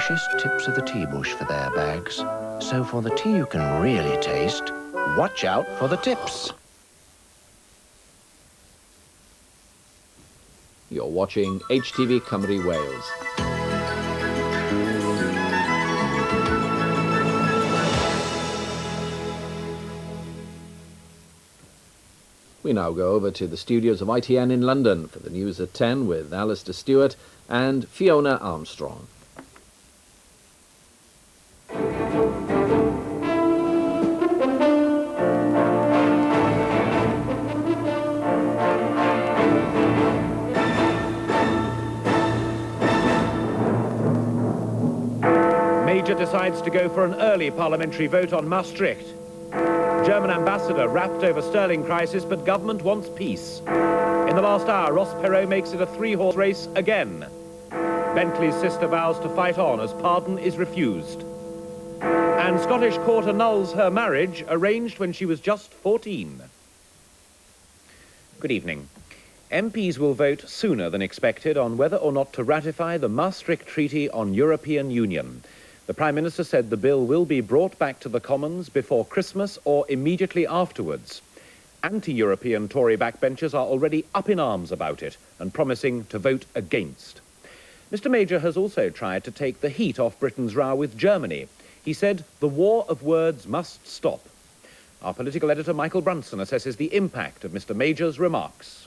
freshest tips of the tea bush for their bags. So for the tea you can really taste, watch out for the tips. You're watching HTV Cymru Wales. We now go over to the studios of ITN in London for the news at 10 with Alistair Stewart and Fiona Armstrong. Major decides to go for an early parliamentary vote on Maastricht. German ambassador rapped over Sterling crisis, but government wants peace. In the last hour, Ross Perot makes it a three-horse race again. Bentley's sister vows to fight on as pardon is refused. And Scottish court annuls her marriage, arranged when she was just 14. Good evening. MPs will vote sooner than expected on whether or not to ratify the Maastricht Treaty on European Union. The Prime Minister said the bill will be brought back to the Commons before Christmas or immediately afterwards. Anti-European Tory backbenchers are already up in arms about it and promising to vote against. Mr Major has also tried to take the heat off Britain's row with Germany. He said the war of words must stop. Our political editor Michael Brunson assesses the impact of Mr Major's remarks.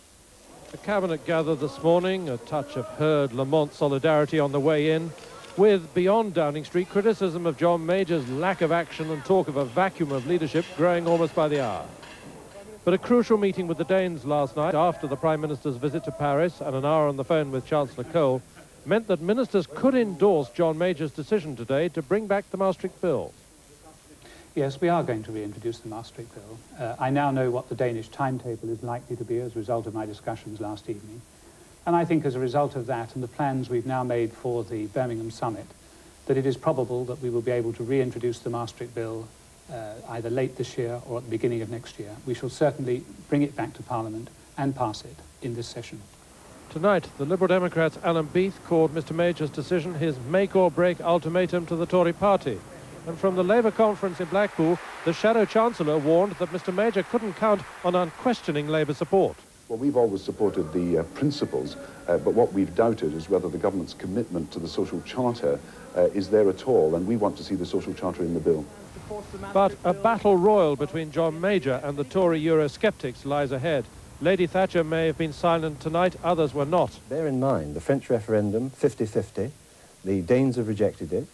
The Cabinet gathered this morning, a touch of herd Lamont solidarity on the way in, with, beyond Downing Street, criticism of John Major's lack of action and talk of a vacuum of leadership growing almost by the hour. But a crucial meeting with the Danes last night, after the Prime Minister's visit to Paris and an hour on the phone with Chancellor Kohl, meant that ministers could endorse John Major's decision today to bring back the Maastricht Bill. Yes, we are going to reintroduce the Maastricht Bill. I now know what the Danish timetable is likely to be as a result of my discussions last evening. And I think as a result of that and the plans we've now made for the Birmingham summit, that it is probable that we will be able to reintroduce the Maastricht Bill either late this year or at the beginning of next year. We shall certainly bring it back to Parliament and pass it in this session. Tonight, the Liberal Democrats' Alan Beath called Mr Major's decision his make-or-break ultimatum to the Tory party. And from the Labour conference in Blackpool, the Shadow Chancellor warned that Mr Major couldn't count on unquestioning Labour support. Well, we've always supported the principles, but what we've doubted is whether the government's commitment to the social charter is there at all, and we want to see the social charter in the bill. But a battle royal between John Major and the Tory Eurosceptics lies ahead. Lady Thatcher may have been silent tonight, others were not. Bear in mind, the French referendum, 50-50, the Danes have rejected it.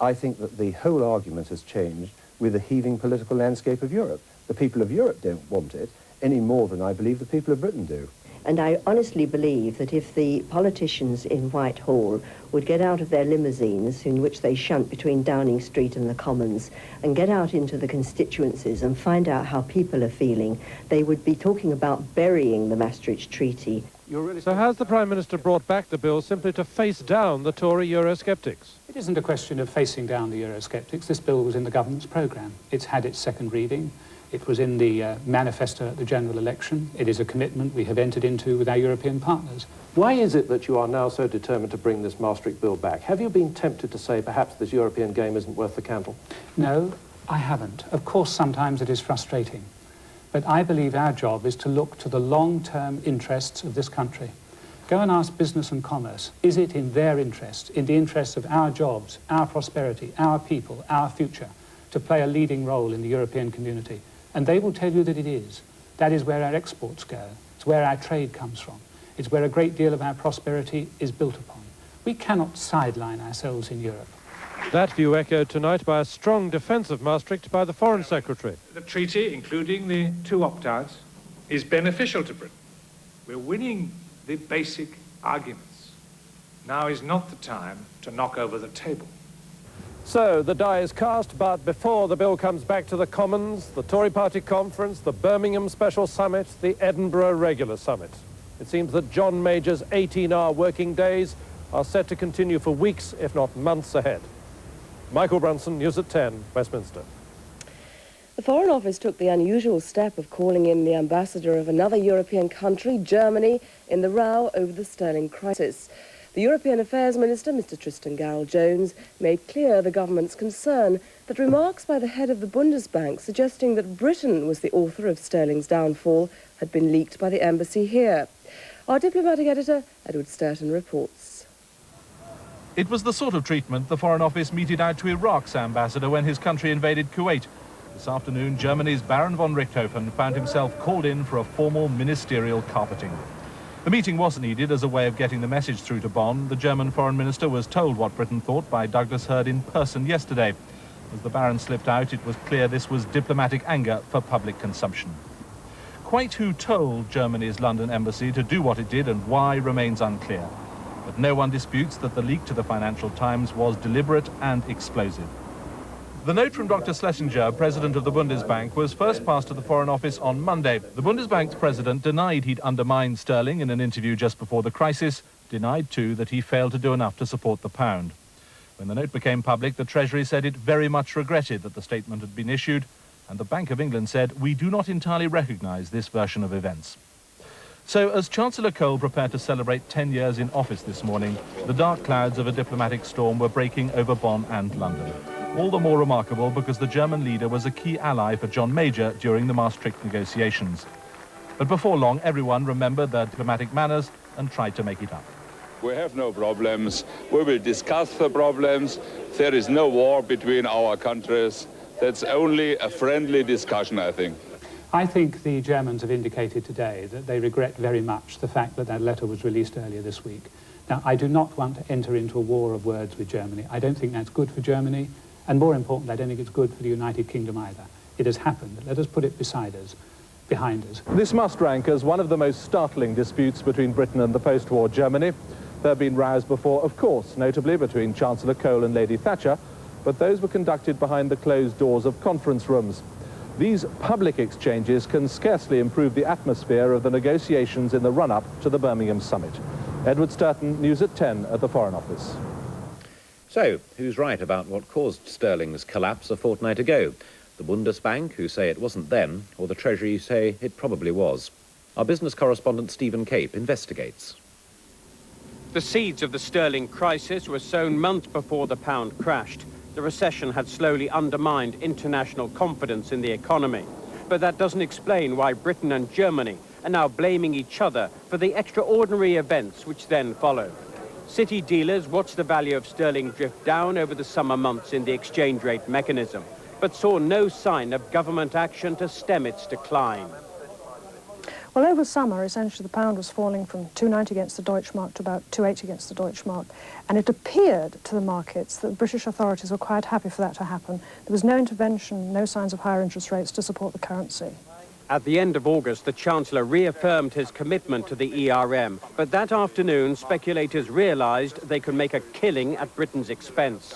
I think that the whole argument has changed with the heaving political landscape of Europe. The people of Europe don't want it any more than I believe the people of Britain do. And I honestly believe that if the politicians in Whitehall would get out of their limousines, in which they shunt between Downing Street and the Commons, and get out into the constituencies and find out how people are feeling, they would be talking about burying the Maastricht Treaty. So has the Prime Minister brought back the bill simply to face down the Tory Eurosceptics? It isn't a question of facing down the Eurosceptics. This bill was in the government's programme. It's had its second reading. It was in the manifesto at the general election. It is a commitment we have entered into with our European partners. Why is it that you are now so determined to bring this Maastricht Bill back? Have you been tempted to say perhaps this European game isn't worth the candle? No, I haven't. Of course, sometimes it is frustrating. But I believe our job is to look to the long-term interests of this country. Go and ask business and commerce, is it in their interest, in the interests of our jobs, our prosperity, our people, our future, to play a leading role in the European community? And they will tell you that it is. That is where our exports go. It's where our trade comes from. It's where a great deal of our prosperity is built upon. We cannot sideline ourselves in Europe. That view echoed tonight by a strong defence of Maastricht by the Foreign Secretary. The treaty, including the 2 opt-outs, is beneficial to Britain. We're winning the basic arguments. Now is not the time to knock over the table. So the die is cast, but before the bill comes back to the Commons, the Tory party conference, the Birmingham special summit, the Edinburgh regular summit, it seems that John Major's 18-hour working days are set to continue for weeks, if not months ahead. Michael Brunson, News at 10, Westminster. The Foreign Office took the unusual step of calling in the ambassador of another European country, Germany, in the row over the Sterling crisis. The European Affairs Minister, Mr Tristan Garel-Jones, made clear the government's concern that remarks by the head of the Bundesbank suggesting that Britain was the author of sterling's downfall had been leaked by the embassy here. Our diplomatic editor, Edward Sturton, reports. It was the sort of treatment the Foreign Office meted out to Iraq's ambassador when his country invaded Kuwait. This afternoon, Germany's Baron von Richthofen found himself called in for a formal ministerial carpeting. The meeting was needed as a way of getting the message through to Bonn. The German foreign minister was told what Britain thought by Douglas Hurd in person yesterday. As the Baron slipped out, it was clear this was diplomatic anger for public consumption. Quite who told Germany's London embassy to do what it did and why remains unclear. But no one disputes that the leak to the Financial Times was deliberate and explosive. The note from Dr. Schlesinger, president of the Bundesbank, was first passed to the Foreign Office on Monday. The Bundesbank's president denied he'd undermined sterling in an interview just before the crisis, denied too that he failed to do enough to support the pound. When the note became public, the Treasury said it very much regretted that the statement had been issued, and the Bank of England said, "We do not entirely recognise this version of events." So, as Chancellor Kohl prepared to celebrate 10 years in office this morning, the dark clouds of a diplomatic storm were breaking over Bonn and London. All the more remarkable because the German leader was a key ally for John Major during the Maastricht negotiations. But before long, everyone remembered their diplomatic manners and tried to make it up. We have no problems. We will discuss the problems. There is no war between our countries. That's only a friendly discussion, I think. I think the Germans have indicated today that they regret very much the fact that that letter was released earlier this week. Now, I do not want to enter into a war of words with Germany. I don't think that's good for Germany. And more important, I don't think it's good for the United Kingdom either. It has happened. Let us put it beside us, behind us. This must rank as one of the most startling disputes between Britain and the post-war Germany. There have been rows before, of course, notably between Chancellor Kohl and Lady Thatcher, but those were conducted behind the closed doors of conference rooms. These public exchanges can scarcely improve the atmosphere of the negotiations in the run-up to the Birmingham summit. Edward Sturton, News at 10 at the Foreign Office. So, who's right about what caused sterling's collapse a fortnight ago? The Bundesbank, who say it wasn't then, or the Treasury, who say it probably was? Our business correspondent Stephen Cape investigates. The seeds of the sterling crisis were sown months before the pound crashed. The recession had slowly undermined international confidence in the economy. But that doesn't explain why Britain and Germany are now blaming each other for the extraordinary events which then followed. City dealers watched the value of sterling drift down over the summer months in the exchange rate mechanism, but saw no sign of government action to stem its decline. Well, over summer, essentially, the pound was falling from 2.90 against the Deutschmark to about 2.80 against the Deutschmark, and it appeared to the markets that the British authorities were quite happy for that to happen. There was no intervention, no signs of higher interest rates to support the currency. At the end of August, the Chancellor reaffirmed his commitment to the ERM, but that afternoon, speculators realised they could make a killing at Britain's expense.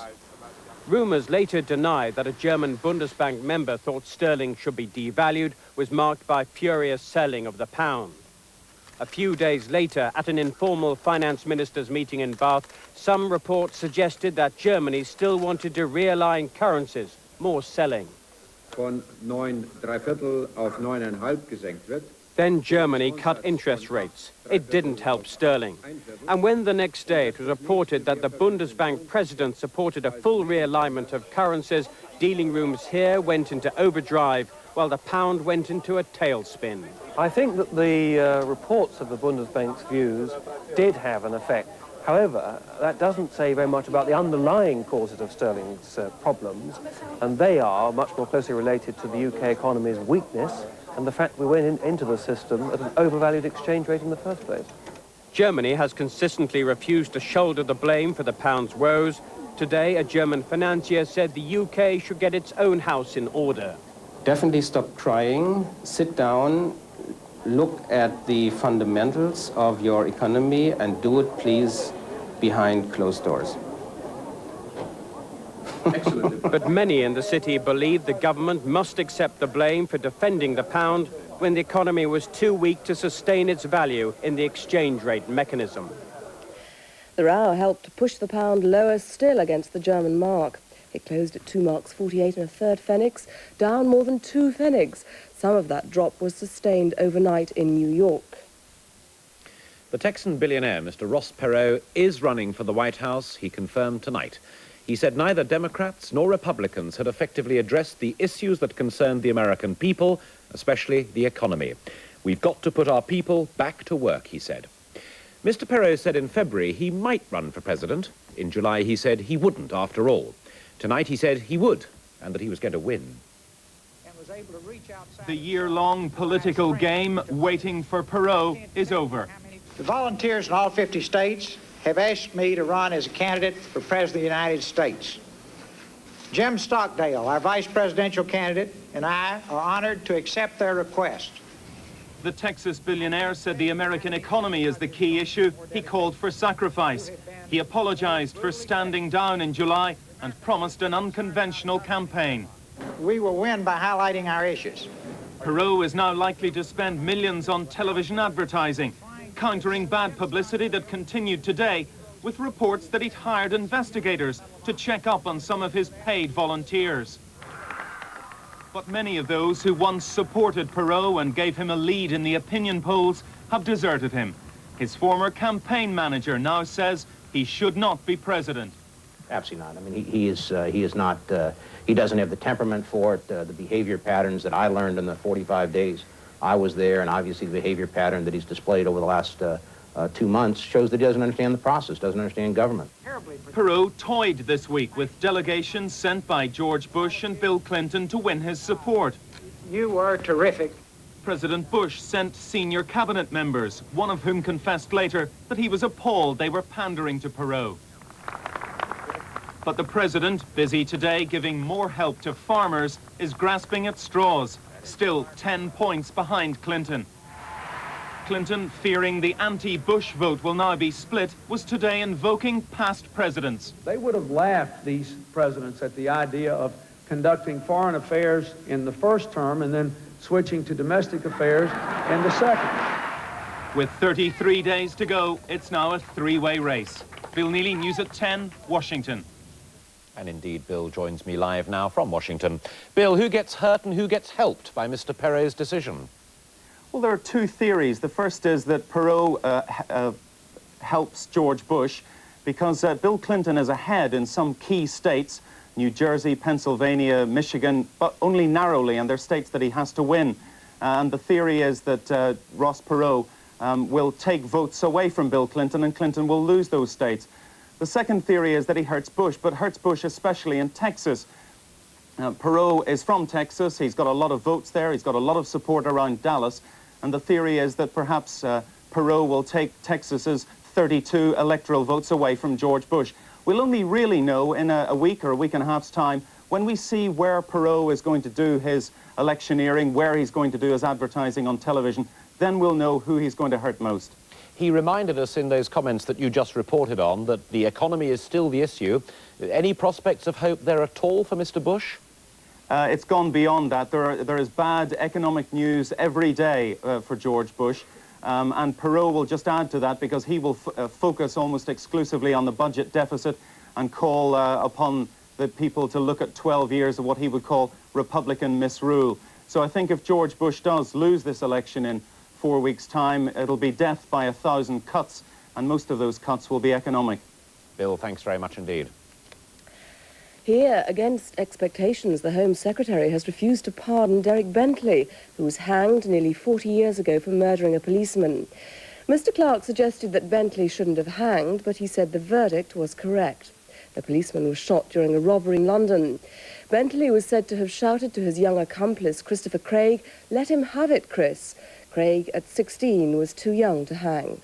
Rumours later denied that a German Bundesbank member thought sterling should be devalued was marked by furious selling of the pound. A few days later, at an informal finance ministers' meeting in Bath, some reports suggested that Germany still wanted to realign currencies, more selling. Von 9¾ auf 9,5 gesenkt wird. Then Germany cut interest rates. It didn't help sterling. And when the next day it was reported that the Bundesbank president supported a full realignment of currencies, dealing rooms here went into overdrive while the pound went into a tailspin. I think that the reports of the Bundesbank's views did have an effect. However, that doesn't say very much about the underlying causes of sterling's problems, and they are much more closely related to the UK economy's weakness and the fact we went into the system at an overvalued exchange rate in the first place. Germany has consistently refused to shoulder the blame for the pound's woes. Today, a German financier said the UK should get its own house in order. Definitely stop crying, sit down, look at the fundamentals of your economy and do it, please, behind closed doors. Excellent. But many in the city believe the government must accept the blame for defending the pound when the economy was too weak to sustain its value in the exchange rate mechanism. The row helped to push the pound lower still against the German mark. It closed at 2 marks 48 1/3 pfennigs, down more than 2 pfennigs. Some of that drop was sustained overnight in New York. The Texan billionaire, Mr. Ross Perot, is running for the White House, he confirmed tonight. He said neither Democrats nor Republicans had effectively addressed the issues that concerned the American people, especially the economy. We've got to put our people back to work, he said. Mr. Perot said in February he might run for president. In July he said he wouldn't after all. Tonight he said he would, and that he was going to win. The year-long political game waiting for Perot is over. The volunteers in all 50 states have asked me to run as a candidate for President of the United States. Jim Stockdale, our vice presidential candidate, and I are honored to accept their request. The Texas billionaire said the American economy is the key issue. He called for sacrifice. He apologized for standing down in July and promised an unconventional campaign. We will win by highlighting our issues. Perot is now likely to spend millions on television advertising, countering bad publicity that continued today with reports that he'd hired investigators to check up on some of his paid volunteers. But many of those who once supported Perot and gave him a lead in the opinion polls have deserted him. His former campaign manager now says he should not be president. Absolutely not. I mean, he is not, he doesn't have the temperament for it, the behavior patterns that I learned in the 45 days I was there, and obviously the behavior pattern that he's displayed over the last 2 months shows that he doesn't understand the process, doesn't understand government. Perot toyed this week with delegations sent by George Bush and Bill Clinton to win his support. You were terrific. President Bush sent senior cabinet members, one of whom confessed later that he was appalled they were pandering to Perot. But the president, busy today giving more help to farmers, is grasping at straws, still 10 points behind Clinton. Clinton, fearing the anti-Bush vote will now be split, was today invoking past presidents. They would have laughed, these presidents, at the idea of conducting foreign affairs in the first term and then switching to domestic affairs in the second. With 33 days to go, it's now a three-way race. Bill Neely, News at 10, Washington. And indeed, Bill joins me live now from Washington. Bill, who gets hurt and who gets helped by Mr. Perot's decision? Well, there are two theories. The first is that Perot helps George Bush because Bill Clinton is ahead in some key states, New Jersey, Pennsylvania, Michigan, but only narrowly, and they're states that he has to win. And the theory is that Ross Perot will take votes away from Bill Clinton, and Clinton will lose those states. The second theory is that he hurts Bush, but hurts Bush especially in Texas. Perot is from Texas. He's got a lot of votes there. He's got a lot of support around Dallas. And the theory is that perhaps Perot will take Texas's 32 electoral votes away from George Bush. We'll only really know in a week or a week and a half's time when we see where Perot is going to do his electioneering, where he's going to do his advertising on television. Then we'll know who he's going to hurt most. He reminded us in those comments that you just reported on that the economy is still the issue. Any prospects of hope there at all for Mr. Bush? It's gone beyond that. There is bad economic news every day for George Bush. And Perot will just add to that because he will focus almost exclusively on the budget deficit and call upon the people to look at 12 years of what he would call Republican misrule. So I think if George Bush does lose this election in 4 weeks' time, it'll be death by 1,000 cuts, and most of those cuts will be economic. Bill, thanks very much indeed. Here, against expectations, the Home Secretary has refused to pardon Derek Bentley, who was hanged nearly 40 years ago for murdering a policeman. Mr. Clark suggested that Bentley shouldn't have hanged, but he said the verdict was correct. The policeman was shot during a robbery in London. Bentley was said to have shouted to his young accomplice, Christopher Craig, "Let him have it, Chris." Craig, at 16, was too young to hang.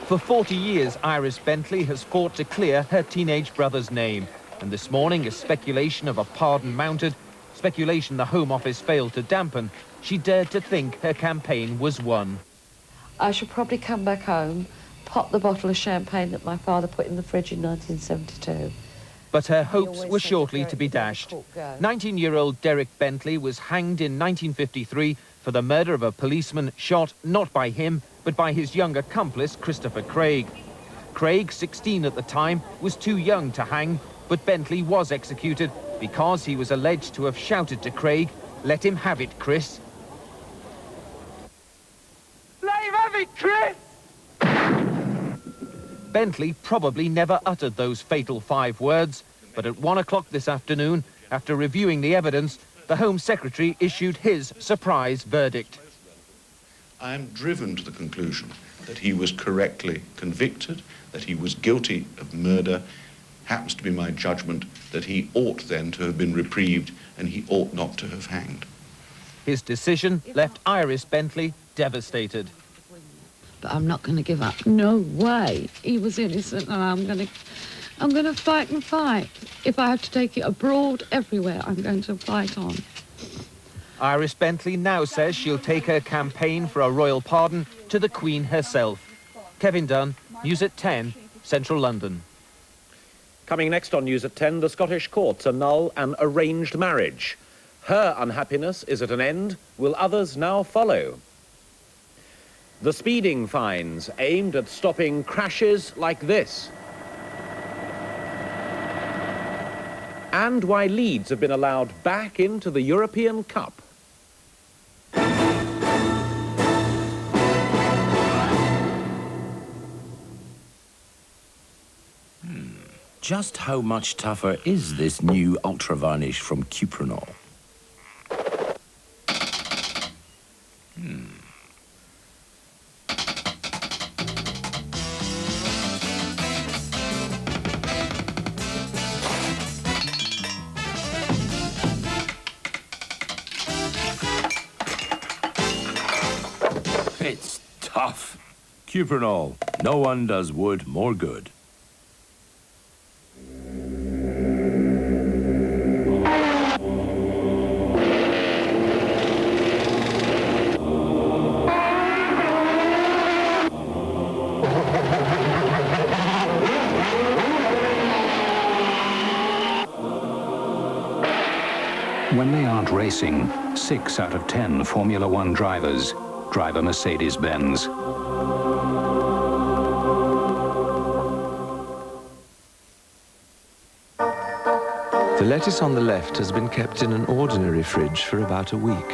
For 40 years, Iris Bentley has fought to clear her teenage brother's name. And this morning, as speculation of a pardon mounted, speculation the Home Office failed to dampen, she dared to think her campaign was won. I should probably come back home, pop the bottle of champagne that my father put in the fridge in 1972. But her hopes were shortly to be dashed. 19-year-old Derek Bentley was hanged in 1953 for the murder of a policeman shot not by him, but by his young accomplice, Christopher Craig. Craig, 16 at the time, was too young to hang, but Bentley was executed because he was alleged to have shouted to Craig, "Let him have it, Chris." Let him have it, Chris! Bentley probably never uttered those fatal 5 words, but at 1 o'clock this afternoon, after reviewing the evidence, the Home Secretary issued his surprise verdict. I am driven to the conclusion that he was correctly convicted, that he was guilty of murder. Happens to be my judgment that he ought then to have been reprieved and he ought not to have hanged. His decision left Iris Bentley devastated. But I'm not going to give up. No way. He was innocent, and I'm going to fight and fight. If I have to take it abroad, everywhere, I'm going to fight on. Iris Bentley now says she'll take her campaign for a royal pardon to the Queen herself. Kevin Dunn, News at 10, Central London. Coming next on News at 10, the Scottish courts annul an arranged marriage. Her unhappiness is at an end. Will others now follow? The speeding fines aimed at stopping crashes like this. And why Leeds have been allowed back into the European Cup. Just how much tougher is this new ultra varnish from Cuprinol? It's tough. Cuprinol. No one does wood more good. When they aren't racing, 6 out of 10 Formula One drivers drive a Mercedes-Benz. The lettuce on the left has been kept in an ordinary fridge for about a week.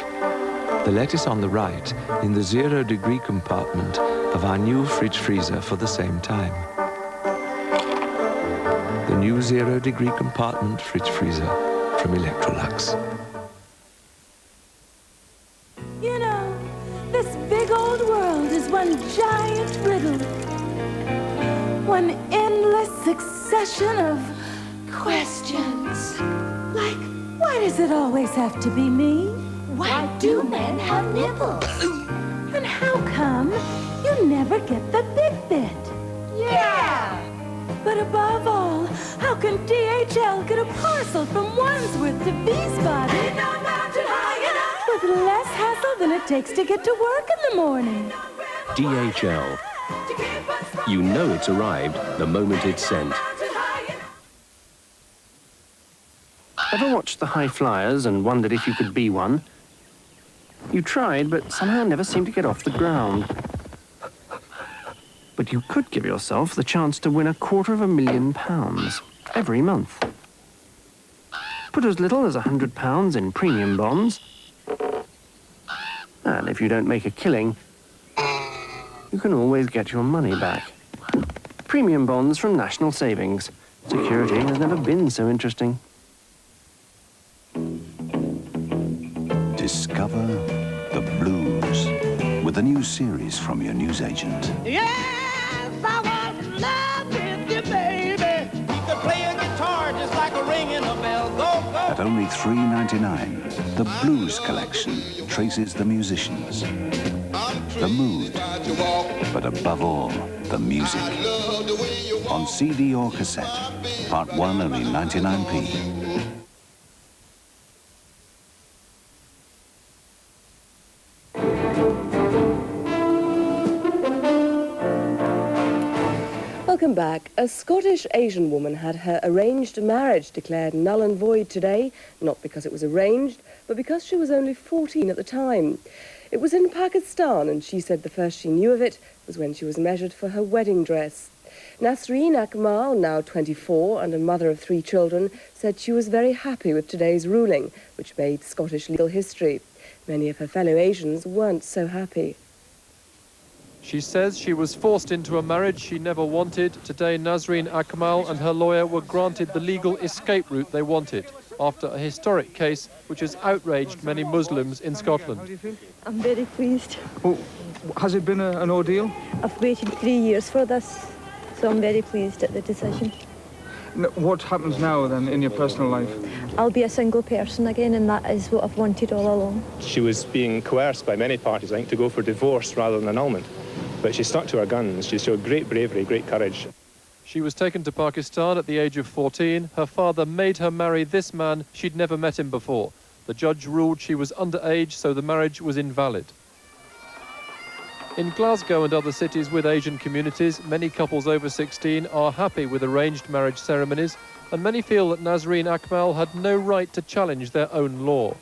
The lettuce on the right in the 0-degree compartment of our new fridge freezer for the same time. The new 0-degree compartment fridge freezer from Electrolux. You know, this big old world is one giant riddle. One endless succession of questions. Like, why does it always have to be me? Why do men have nipples? And how come you never get the big bit? Yeah! But above all, how can DHL get a parcel from Wandsworth to Wiesbaden? Ain't no mountain high enough! With less hassle than it takes to get to work in the morning. DHL. You know it's arrived the moment it's sent. Ever watched the High Flyers and wondered if you could be one? You tried, but somehow never seemed to get off the ground. But you could give yourself the chance to win £250,000 every month. Put as little as £100 in premium bonds. And if you don't make a killing, you can always get your money back. Premium bonds from National Savings. Security has never been so interesting. Discover the blues with a new series from your newsagent. Yes, I was in love with you, baby. You could play a guitar just like a ringing a bell. Go, go. At only $3.99, the Blues Collection traces the musicians, the mood, but above all, the music. On CD or cassette, part 1 only 99p. Welcome back. A Scottish Asian woman had her arranged marriage declared null and void today, not because it was arranged, but because she was only 14 at the time. It was in Pakistan, and she said the first she knew of it was when she was measured for her wedding dress. Nasreen Akmal, now 24 and a mother of 3 children, said she was very happy with today's ruling, which made Scottish legal history. Many of her fellow Asians weren't so happy. She says she was forced into a marriage she never wanted. Today, Nasreen Akmal and her lawyer were granted the legal escape route they wanted after a historic case which has outraged many Muslims in Scotland. How do you feel? I'm very pleased. Oh, has it been an ordeal? I've waited 3 years for this, so I'm very pleased at the decision. What happens now, then, in your personal life? I'll be a single person again, and that is what I've wanted all along. She was being coerced by many parties, I think, to go for divorce rather than annulment. But she stuck to her guns. She showed great bravery, great courage. She was taken to Pakistan at the age of 14. Her father made her marry this man. She'd never met him before. The judge ruled she was underage, so the marriage was invalid. In Glasgow and other cities with Asian communities, many couples over 16 are happy with arranged marriage ceremonies, and many feel that Nasreen Akmal had no right to challenge their own law.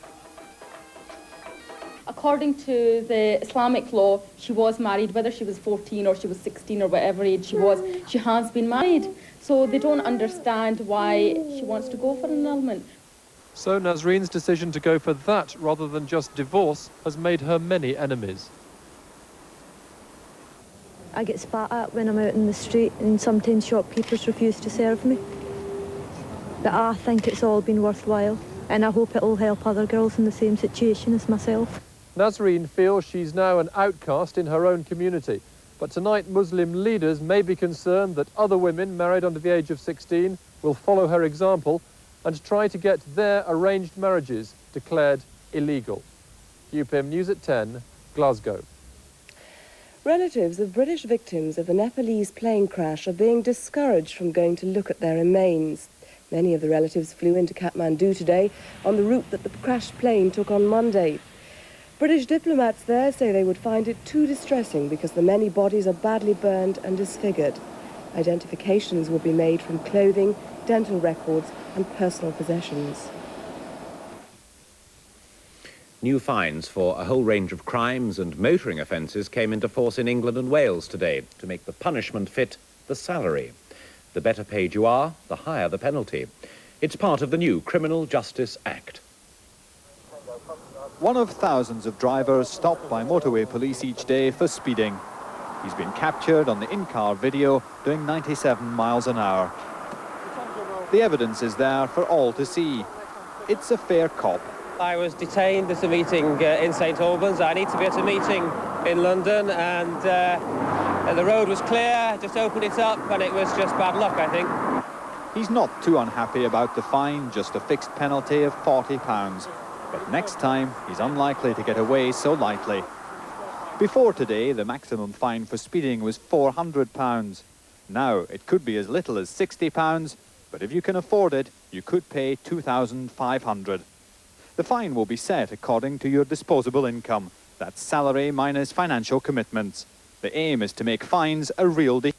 According to the Islamic law, she was married, whether she was 14 or she was 16 or whatever age she was, she has been married. So they don't understand why she wants to go for an annulment. So Nasreen's decision to go for that rather than just divorce has made her many enemies. I get spat at when I'm out in the street, and sometimes shopkeepers refuse to serve me. But I think it's all been worthwhile, and I hope it'll help other girls in the same situation as myself. Nasreen feels she's now an outcast in her own community, but tonight Muslim leaders may be concerned that other women married under the age of 16 will follow her example and try to get their arranged marriages declared illegal. Itn News at 10, Glasgow. Relatives of British victims of the Nepalese plane crash are being discouraged from going to look at their remains. Many of the relatives flew into Kathmandu today on the route that the crashed plane took on Monday. British diplomats there say they would find it too distressing because the many bodies are badly burned and disfigured. Identifications will be made from clothing, dental records and personal possessions. New fines for a whole range of crimes and motoring offences came into force in England and Wales today to make the punishment fit the salary. The better paid you are, the higher the penalty. It's part of the new Criminal Justice Act. One of thousands of drivers stopped by motorway police each day for speeding. He's been captured on the in-car video doing 97 miles an hour. The evidence is there for all to see. It's a fair cop. I was detained at a meeting in St Albans. I need to be at a meeting in London, and the road was clear, just opened it up, and it was just bad luck, I think. He's not too unhappy about the fine, just a fixed penalty of £40. But next time, he's unlikely to get away so lightly. Before today, the maximum fine for speeding was £400. Now, it could be as little as £60, but if you can afford it, you could pay £2,500. The fine will be set according to your disposable income. That's salary minus financial commitments. The aim is to make fines a real deal.